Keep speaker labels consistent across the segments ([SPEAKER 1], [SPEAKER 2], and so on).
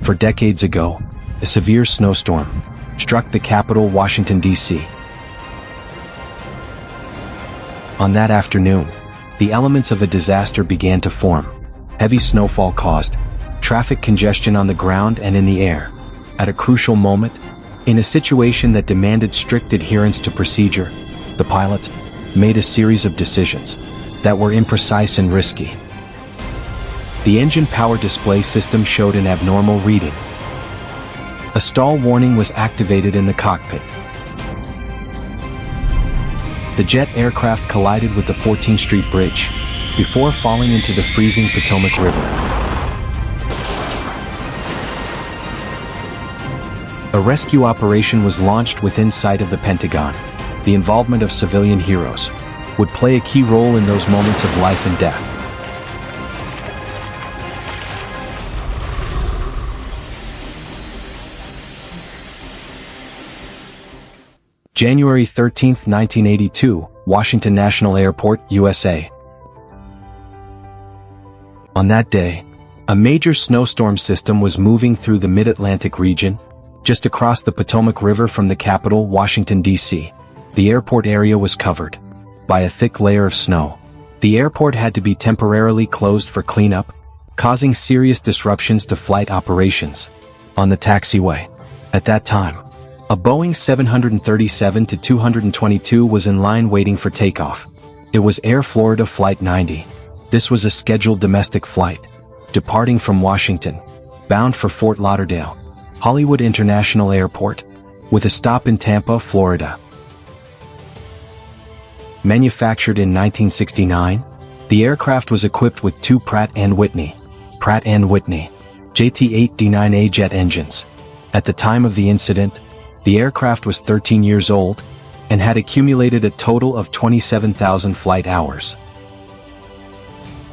[SPEAKER 1] For decades ago, a severe snowstorm struck the capital, Washington, D.C. On that afternoon, the elements of a disaster began to form. Heavy snowfall caused traffic congestion on the ground and in the air. At a crucial moment, in a situation that demanded strict adherence to procedure, the pilots made a series of decisions that were imprecise and risky. The engine power display system showed an abnormal reading. A stall warning was activated in the cockpit. The jet aircraft collided with the 14th Street Bridge before falling into the freezing Potomac River. A rescue operation was launched within sight of the Pentagon. The involvement of civilian heroes would play a key role in those moments of life and death. January 13, 1982, Washington National Airport, USA. On that day, a major snowstorm system was moving through the mid-Atlantic region, just across the Potomac River from the capital, Washington, D.C. The airport area was covered by a thick layer of snow. The airport had to be temporarily closed for cleanup, causing serious disruptions to flight operations. On the taxiway, at that time, a Boeing 737-222 was in line waiting for takeoff. It was Air Florida Flight 90. This was a scheduled domestic flight, departing from Washington, bound for Fort Lauderdale, Hollywood International Airport, with a stop in Tampa, Florida. Manufactured in 1969, the aircraft was equipped with two Pratt & Whitney JT8D9A jet engines. At the time of the incident, the aircraft was 13 years old and had accumulated a total of 27,000 flight hours.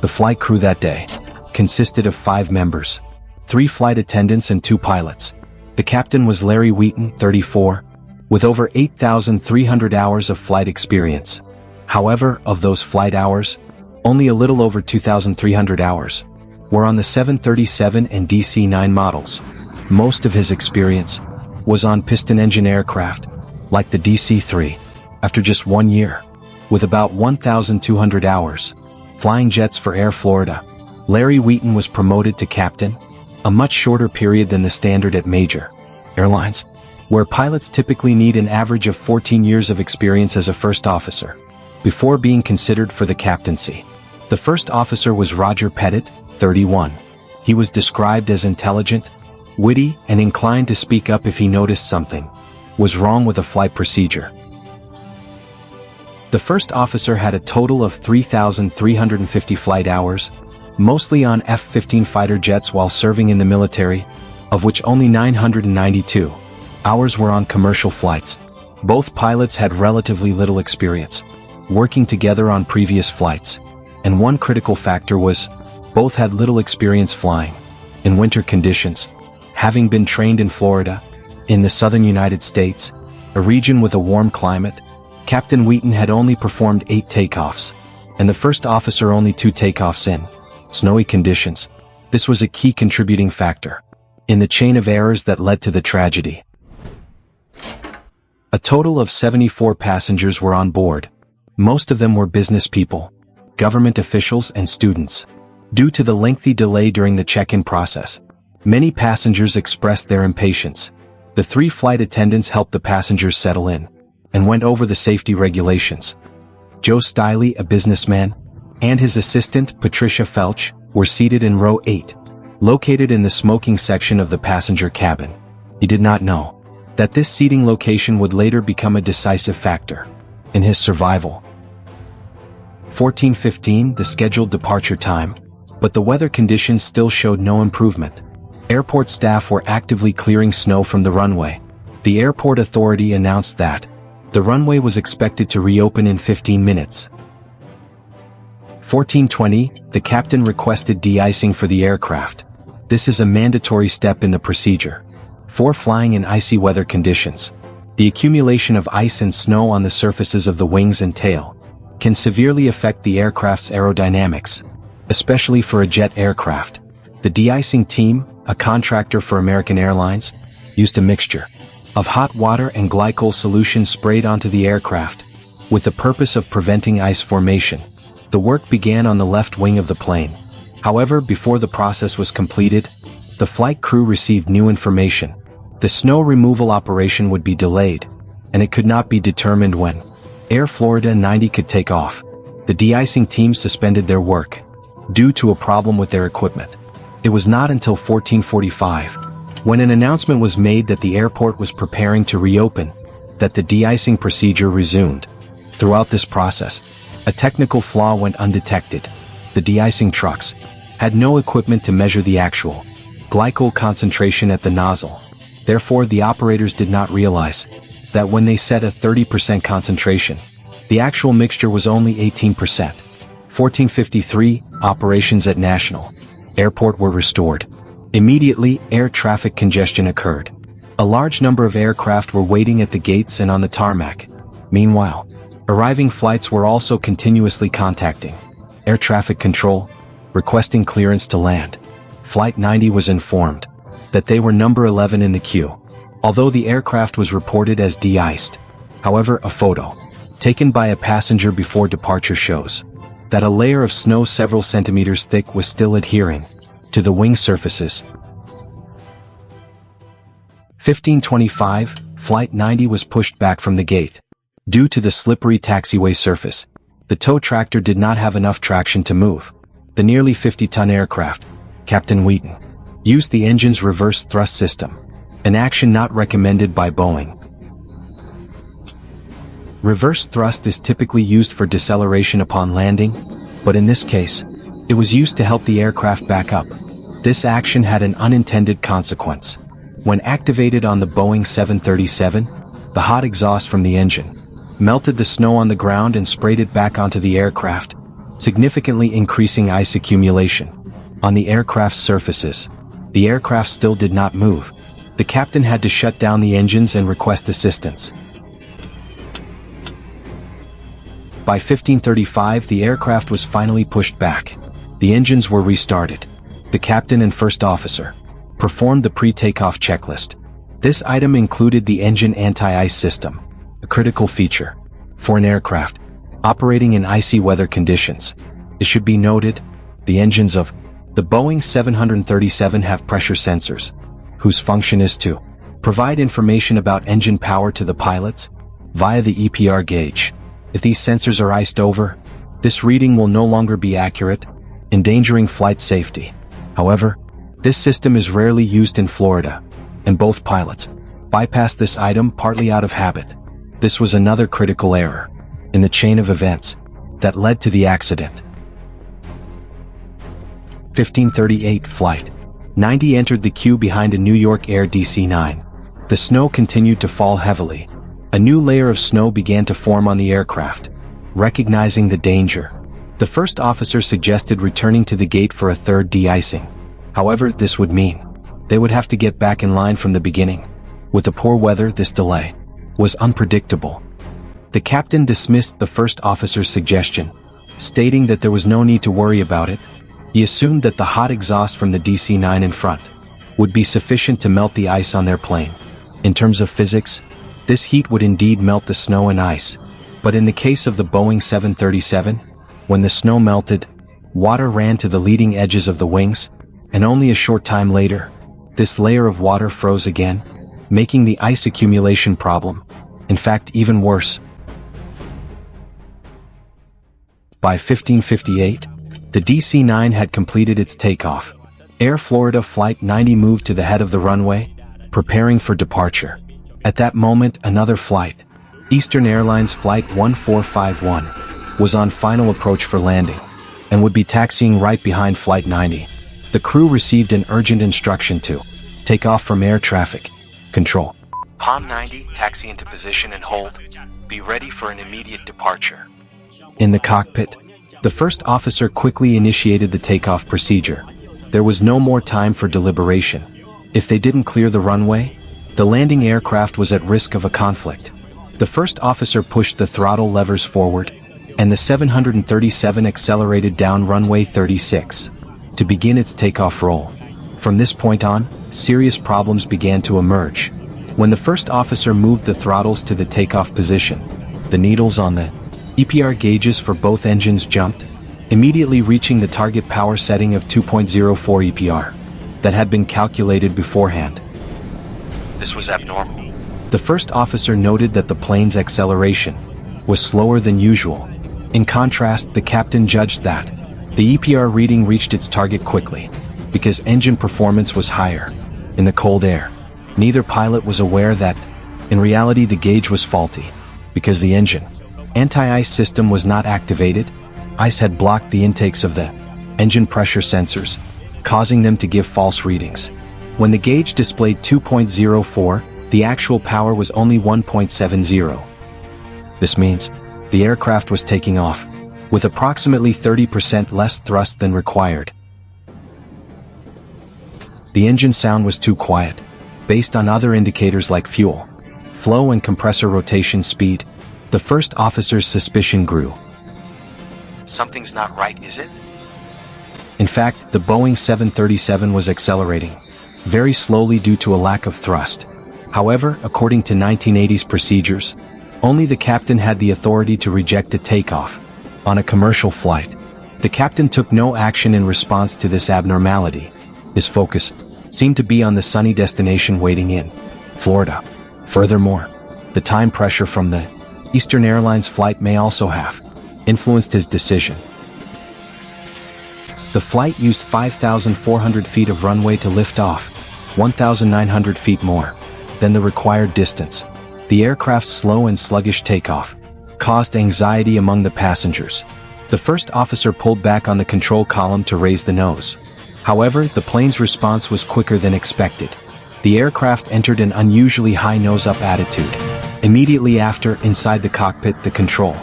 [SPEAKER 1] The flight crew that day consisted of 5 members, 3 flight attendants and 2 pilots. The captain was Larry Wheaton, 34, with over 8,300 hours of flight experience. However, of those flight hours, only a little over 2,300 hours were on the 737 and DC-9 models. Most of his experience was on piston engine aircraft, like the DC-3. After just 1 year, with about 1,200 hours, flying jets for Air Florida, Larry Wheaton was promoted to captain, a much shorter period than the standard at major airlines, where pilots typically need an average of 14 years of experience as a first officer before being considered for the captaincy. The first officer was Roger Pettit, 31. He was described as intelligent, witty, and inclined to speak up if he noticed something was wrong with a flight procedure. The first officer had a total of 3,350 flight hours, mostly on F-15 fighter jets while serving in the military, of which only 992 hours were on commercial flights. Both pilots had relatively little experience working together on previous flights, and one critical factor was both had little experience flying in winter conditions. Having been trained in Florida, in the southern United States, a region with a warm climate, Captain Wheaton had only performed 8 takeoffs, and the first officer only 2 takeoffs in snowy conditions. This was a key contributing factor in the chain of errors that led to the tragedy. A total of 74 passengers were on board. Most of them were business people, government officials, and students. Due to the lengthy delay during the check-in process, many passengers expressed their impatience. The 3 flight attendants helped the passengers settle in and went over the safety regulations. Joe Stiley, a businessman, and his assistant, Patricia Felch, were seated in row 8, located in the smoking section of the passenger cabin. He did not know that this seating location would later become a decisive factor in his survival. 14:15, the scheduled departure time, but the weather conditions still showed no improvement. Airport staff were actively clearing snow from the runway. The airport authority announced that the runway was expected to reopen in 15 minutes. 14:20, the captain requested de-icing for the aircraft. This is a mandatory step in the procedure for flying in icy weather conditions. The accumulation of ice and snow on the surfaces of the wings and tail can severely affect the aircraft's aerodynamics, especially for a jet aircraft. The de-icing team, a contractor for American Airlines, used a mixture of hot water and glycol solution sprayed onto the aircraft, with the purpose of preventing ice formation. The work began on the left wing of the plane. However, before the process was completed, the flight crew received new information. The snow removal operation would be delayed, and it could not be determined when Air Florida 90 could take off. The de-icing team suspended their work due to a problem with their equipment. It was not until 1445, when an announcement was made that the airport was preparing to reopen, that the de-icing procedure resumed. Throughout this process, a technical flaw went undetected. The de-icing trucks had no equipment to measure the actual glycol concentration at the nozzle. Therefore, the operators did not realize that when they set a 30% concentration, the actual mixture was only 18%. 1453, operations at National Airport were restored. Immediately, air traffic congestion occurred. A large number of aircraft were waiting at the gates and on the tarmac. Meanwhile, arriving flights were also continuously contacting air traffic control, requesting clearance to land. Flight 90 was informed that they were number 11 in the queue, although the aircraft was reported as de-iced. However, a photo taken by a passenger before departure shows that a layer of snow several centimeters thick was still adhering to the wing surfaces. 1525, Flight 90 was pushed back from the gate. Due to the slippery taxiway surface, the tow tractor did not have enough traction to move. The nearly 50-ton aircraft, Captain Wheaton, used the engine's reverse thrust system, an action not recommended by Boeing. Reverse thrust is typically used for deceleration upon landing, but in this case, it was used to help the aircraft back up. This action had an unintended consequence. When activated on the Boeing 737, the hot exhaust from the engine melted the snow on the ground and sprayed it back onto the aircraft, significantly increasing ice accumulation on the aircraft's surfaces. The aircraft still did not move. The captain had to shut down the engines and request assistance. By 1535, the aircraft was finally pushed back. The engines were restarted. The captain and first officer performed the pre-takeoff checklist. This item included the engine anti-ice system, a critical feature for an aircraft operating in icy weather conditions. It should be noted, the engines of the Boeing 737 have pressure sensors, whose function is to provide information about engine power to the pilots via the EPR gauge. If these sensors are iced over, this reading will no longer be accurate, endangering flight safety. However, this system is rarely used in Florida, and both pilots bypassed this item partly out of habit. This was another critical error in the chain of events that led to the accident. 1538, Flight 90 entered the queue behind a New York Air DC-9. The snow continued to fall heavily. A new layer of snow began to form on the aircraft. Recognizing the danger, the first officer suggested returning to the gate for a third de-icing. However, this would mean they would have to get back in line from the beginning. With the poor weather, this delay was unpredictable. The captain dismissed the first officer's suggestion, stating that there was no need to worry about it. He assumed that the hot exhaust from the DC-9 in front would be sufficient to melt the ice on their plane. In terms of physics, this heat would indeed melt the snow and ice, but in the case of the Boeing 737, when the snow melted, water ran to the leading edges of the wings, and only a short time later, this layer of water froze again, making the ice accumulation problem, in fact, even worse. By 1558, the DC-9 had completed its takeoff. Air Florida Flight 90 moved to the head of the runway, preparing for departure. At that moment, another flight, Eastern Airlines Flight 1451, was on final approach for landing, and would be taxiing right behind Flight 90. The crew received an urgent instruction to take off from air traffic control. POM 90, taxi into position and hold. Be ready for an immediate departure. In the cockpit, the first officer quickly initiated the takeoff procedure. There was no more time for deliberation. If they didn't clear the runway, the landing aircraft was at risk of a conflict. The first officer pushed the throttle levers forward, and the 737 accelerated down runway 36 to begin its takeoff roll. From From this point on, serious problems began to emerge. When the first officer moved the throttles to the takeoff position, the needles on the EPR gauges for both engines jumped, immediately reaching the target power setting of 2.04 EPR that had been calculated beforehand.
[SPEAKER 2] This was abnormal.
[SPEAKER 1] The first officer noted that the plane's acceleration was slower than usual. In contrast, the captain judged that the EPR reading reached its target quickly because engine performance was higher in the cold air. Neither pilot was aware that, in reality, the gauge was faulty because the engine anti-ice system was not activated. Ice had blocked the intakes of the engine pressure sensors, causing them to give false readings. When the gauge displayed 2.04, the actual power was only 1.70. This means the aircraft was taking off with approximately 30% less thrust than required. The engine sound was too quiet. Based on other indicators like fuel flow and compressor rotation speed, the first officer's suspicion grew.
[SPEAKER 2] Something's not right, is it?
[SPEAKER 1] In fact, the Boeing 737 was accelerating very slowly due to a lack of thrust. However, according to 1980s procedures, only the captain had the authority to reject a takeoff on a commercial flight. The captain took no action in response to this abnormality. His focus seemed to be on the sunny destination waiting in Florida. Furthermore, the time pressure from the Eastern Airlines flight may also have influenced his decision. The flight used 5,400 feet of runway to lift off, 1,900 feet more than the required distance. The aircraft's slow and sluggish takeoff caused anxiety among the passengers. The first officer pulled back on the control column to raise the nose. However, the plane's response was quicker than expected. The aircraft entered an unusually high nose-up attitude. Immediately after, inside the cockpit, the control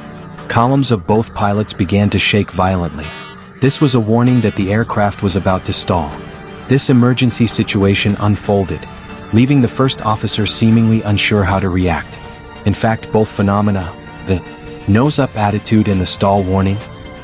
[SPEAKER 1] columns of both pilots began to shake violently. This was a warning that the aircraft was about to stall. This emergency situation unfolded, leaving the first officer seemingly unsure how to react. In fact, both phenomena, the nose-up attitude and the stall warning,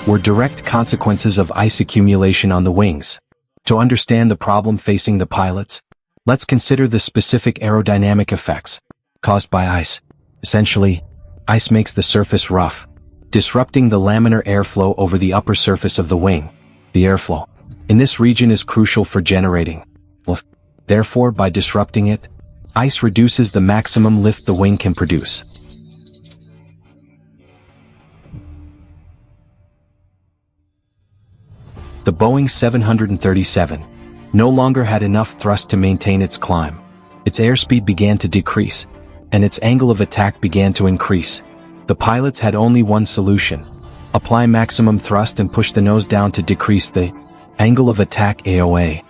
[SPEAKER 1] were direct consequences of ice accumulation on the wings. To understand the problem facing the pilots, let's consider the specific aerodynamic effects caused by ice. Essentially, ice makes the surface rough, disrupting the laminar airflow over the upper surface of the wing. The airflow in this region is crucial for generating lift. Therefore, by disrupting it, ice reduces the maximum lift the wing can produce. The Boeing 737 no longer had enough thrust to maintain its climb. Its airspeed began to decrease, and its angle of attack began to increase. The pilots had only one solution: apply maximum thrust and push the nose down to decrease the angle of attack AOA.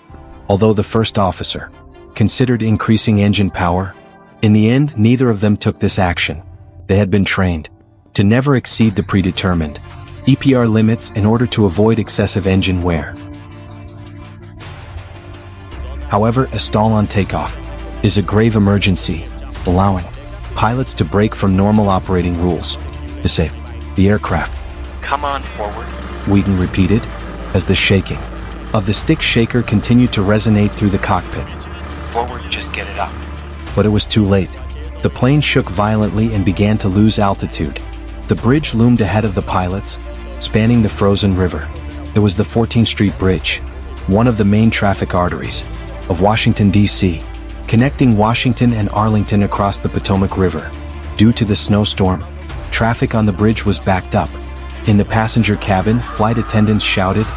[SPEAKER 1] Although the first officer considered increasing engine power, in the end, neither of them took this action. They had been trained to never exceed the predetermined EPR limits in order to avoid excessive engine wear. However, a stall on takeoff is a grave emergency, allowing pilots to break from normal operating rules to save the aircraft.
[SPEAKER 2] Come on forward,
[SPEAKER 1] Wheaton repeated, as the shaking of the stick shaker continued to resonate through the cockpit.
[SPEAKER 2] Forward, just get it up.
[SPEAKER 1] But it was too late. The plane shook violently and began to lose altitude. The bridge loomed ahead of the pilots, spanning the frozen river. It was the 14th Street Bridge, one of the main traffic arteries of Washington, D.C., connecting Washington and Arlington across the Potomac River. Due to the snowstorm, traffic on the bridge was backed up. In the passenger cabin, flight attendants shouted,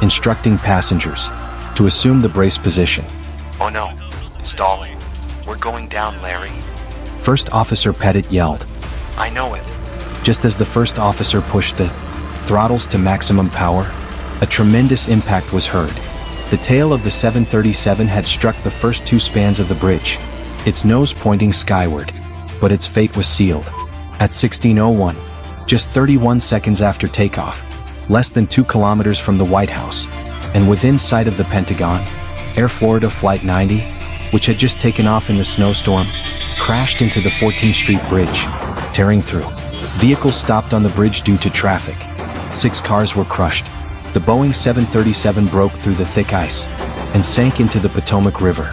[SPEAKER 1] instructing passengers to assume the brace position.
[SPEAKER 2] Oh no, stalling. We're going down, Larry.
[SPEAKER 1] First Officer Pettit yelled.
[SPEAKER 2] I know it.
[SPEAKER 1] Just as the first officer pushed the throttles to maximum power, a tremendous impact was heard. The tail of the 737 had struck the first two spans of the bridge, its nose pointing skyward, but its fate was sealed. At 16:01, just 31 seconds after takeoff, less than 2 kilometers from the White House, and within sight of the Pentagon, Air Florida Flight 90, which had just taken off in the snowstorm, crashed into the 14th Street Bridge, tearing through. Vehicles stopped on the bridge due to traffic. 6 cars were crushed. The Boeing 737 broke through the thick ice, and sank into the Potomac River.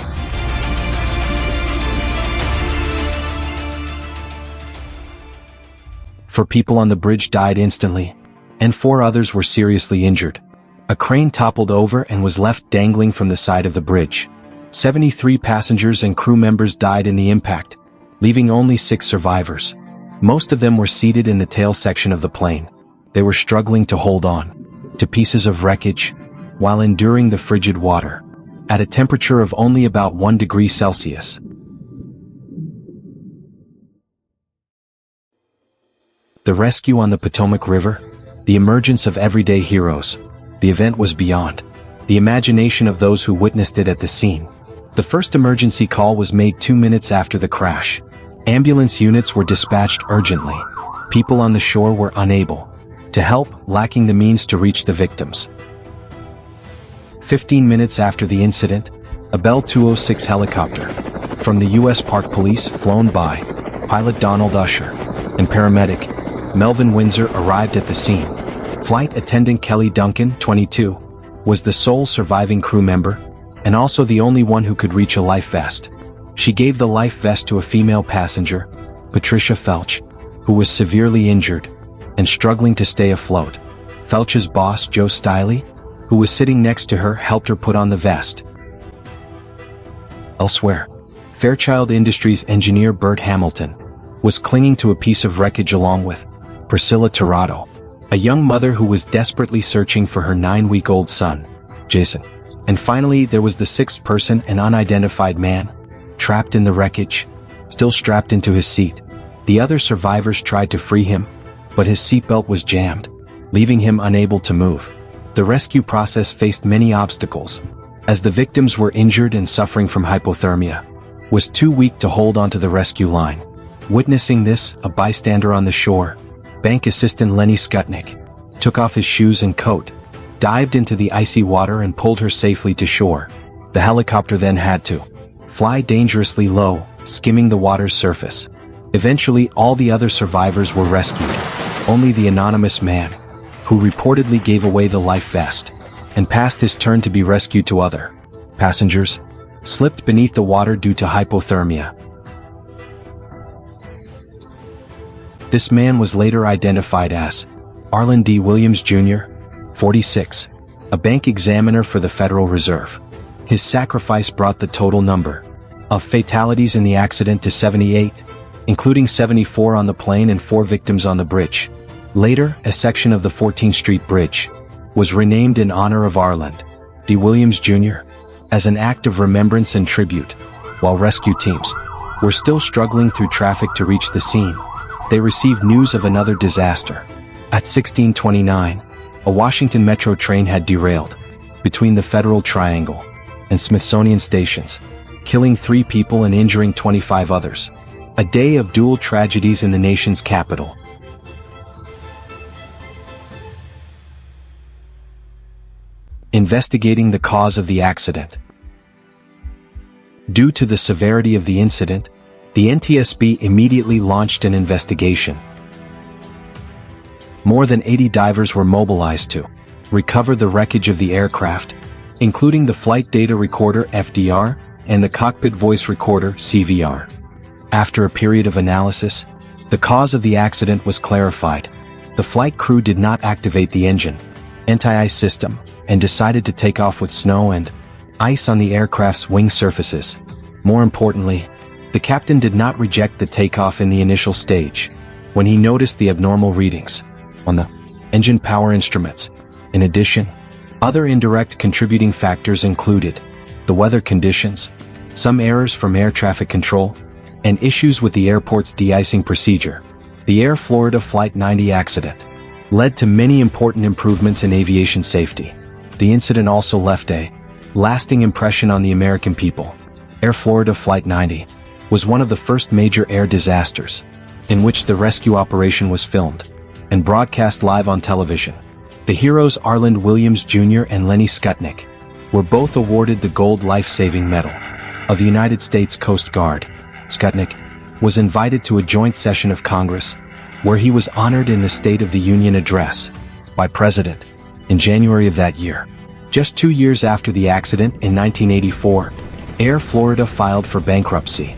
[SPEAKER 1] Four people on the bridge died instantly, and 4 others were seriously injured. A crane toppled over and was left dangling from the side of the bridge. 73 passengers and crew members died in the impact, leaving only 6 survivors. Most of them were seated in the tail section of the plane. They were struggling to hold on to pieces of wreckage while enduring the frigid water at a temperature of only about 1 degree Celsius. The rescue on the Potomac River, the emergence of everyday heroes. The event was beyond the imagination of those who witnessed it at the scene. The first emergency call was made 2 minutes after the crash. Ambulance units were dispatched urgently. People on the shore were unable to help, lacking the means to reach the victims. 15 minutes after the incident, a Bell 206 helicopter from the U.S. Park Police, flown by pilot Donald Usher and paramedic Melvin Windsor, arrived at the scene. Flight attendant Kelly Duncan, 22, was the sole surviving crew member, and also the only one who could reach a life vest. She gave the life vest to a female passenger, Patricia Felch, who was severely injured and struggling to stay afloat. Felch's boss, Joe Stiley, who was sitting next to her, helped her put on the vest. Elsewhere, Fairchild Industries engineer Bert Hamilton was clinging to a piece of wreckage along with Priscilla Tirado, a young mother who was desperately searching for her 9-week-old son, Jason. And finally, there was the 6th person, an unidentified man, trapped in the wreckage, still strapped into his seat. The other survivors tried to free him, but his seatbelt was jammed, leaving him unable to move. The rescue process faced many obstacles, as the victims were injured and suffering from hypothermia, was too weak to hold onto the rescue line. Witnessing this, a bystander on the shore, bank assistant Lenny Skutnik, took off his shoes and coat, dived into the icy water and pulled her safely to shore. The helicopter then had to fly dangerously low, skimming the water's surface. Eventually, all the other survivors were rescued. Only the anonymous man, who reportedly gave away the life vest and passed his turn to be rescued to other passengers, slipped beneath the water due to hypothermia. This man was later identified as Arlen D. Williams Jr., 46, a bank examiner for the Federal Reserve. His sacrifice brought the total number of fatalities in the accident to 78, including 74 on the plane and 4 victims on the bridge. Later, a section of the 14th Street Bridge was renamed in honor of Arlen D. Williams Jr. as an act of remembrance and tribute. While rescue teams were still struggling through traffic to reach the scene, they received news of another disaster. At 1629, a Washington Metro train had derailed between the Federal Triangle and Smithsonian stations, killing 3 people and injuring 25 others. A day of dual tragedies in the nation's capital. Investigating the cause of the accident. Due to the severity of the incident, the NTSB immediately launched an investigation. More than 80 divers were mobilized to recover the wreckage of the aircraft, including the flight data recorder (FDR) and the cockpit voice recorder (CVR). After a period of analysis, the cause of the accident was clarified. The flight crew did not activate the engine anti-ice system and decided to take off with snow and ice on the aircraft's wing surfaces. More importantly, the captain did not reject the takeoff in the initial stage when he noticed the abnormal readings on the engine power instruments. In addition, other indirect contributing factors included the weather conditions, some errors from air traffic control, and issues with the airport's de-icing procedure. The Air Florida Flight 90 accident led to many important improvements in aviation safety. The incident also left a lasting impression on the American people. Air Florida Flight 90 was one of the first major air disasters in which the rescue operation was filmed and broadcast live on television. The heroes Arlen Williams Jr. and Lenny Skutnik were both awarded the Gold Life-Saving Medal of the United States Coast Guard. Skutnik was invited to a joint session of Congress, where he was honored in the State of the Union address by President in January of that year. Just 2 years after the accident in 1984, Air Florida filed for bankruptcy.